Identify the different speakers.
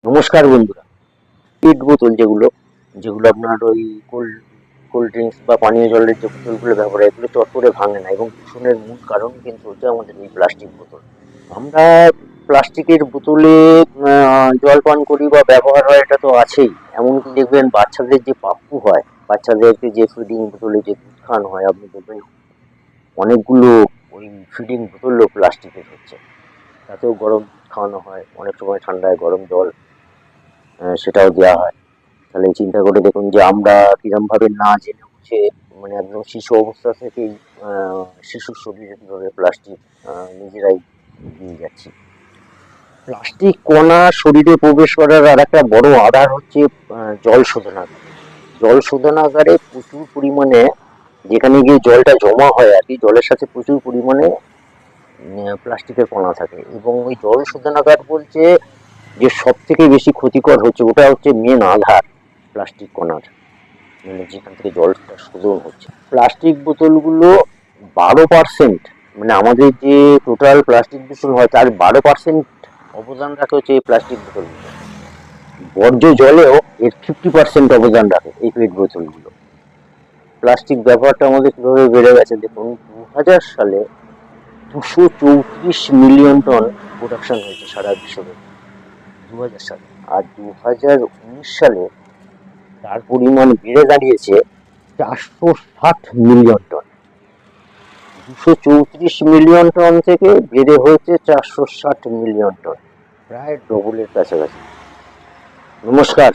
Speaker 1: নমস্কার বন্ধুরা। পেট বোতল যেগুলো যেগুলো আপনার ওই কোল্ড কোল্ড ড্রিঙ্কস বা পানীয় জলের যে বোতলগুলো ব্যবহার হয়, এগুলো চট করে ভাঙে না এবং দূষণের মূল কারণ কিন্তু হচ্ছে আমাদের এই প্লাস্টিক বোতল। আমরা প্লাস্টিকের বোতলে জল পান করি বা ব্যবহার হয়, এটা তো আছেই। এমনকি দেখবেন বাচ্চাদের যে পাপ্পু হয়, বাচ্চাদেরকে যে ফিডিং বোতলে যে দুধ খাওয়ানো হয়, আপনি দেখবেন অনেকগুলো ওই ফিডিং বোতলও প্লাস্টিকের হচ্ছে। তাতেও গরম দুধ খাওয়ানো হয়, অনেক সময় ঠান্ডায় গরম জল সেটাও দেওয়া হয়। তাহলে চিন্তা করে দেখুন যে আমরা কিরম ভাবে না জেনে বুঝে, মানে একদম শিশু অবস্থা থেকেই শিশুর শরীরে কিভাবে প্লাস্টিক নিজেরাই দিয়ে যাচ্ছি। প্লাস্টিক কণা শরীরে প্রবেশ করার আর একটা বড় আধার হচ্ছে জল শোধনাগার। জল শোধনাগারে প্রচুর পরিমাণে, যেখানে গিয়ে জলটা জমা হয় আর কি, জলের সাথে প্রচুর পরিমাণে প্লাস্টিকের কণা থাকে। এবং ওই জল শোধনাগার বলছে যে সব থেকে বেশি ক্ষতিকর হচ্ছে, ওটা হচ্ছে মেন আধার প্লাস্টিক কণার, মানে যেখান থেকে জলটা শোধন হচ্ছে। প্লাস্টিক বোতলগুলো 12%, মানে আমাদের যে টোটাল প্লাস্টিক দূষণ হয় তার 12% অবদান রাখে হচ্ছে এই প্লাস্টিক বোতলগুলো। বর্জ্য জলেও এর 50% অবদান রাখে এই পেট বোতলগুলো। প্লাস্টিক ব্যবহারটা আমাদের কিভাবে বেড়ে গেছে দেখুন। 2000 সালে 234 মিলিয়ন টন প্রোডাকশন হয়েছে সারা বিশ্বব্যাপী, 2000 সালে। আর 2019 সালে তার পরিমাণ বেড়ে দাঁড়িয়েছে 460 মিলিয়ন টন। 234 মিলিয়ন টন থেকে বেড়ে হয়েছে 460 মিলিয়ন টন, প্রায় ডবলের কাছাকাছি। নমস্কার।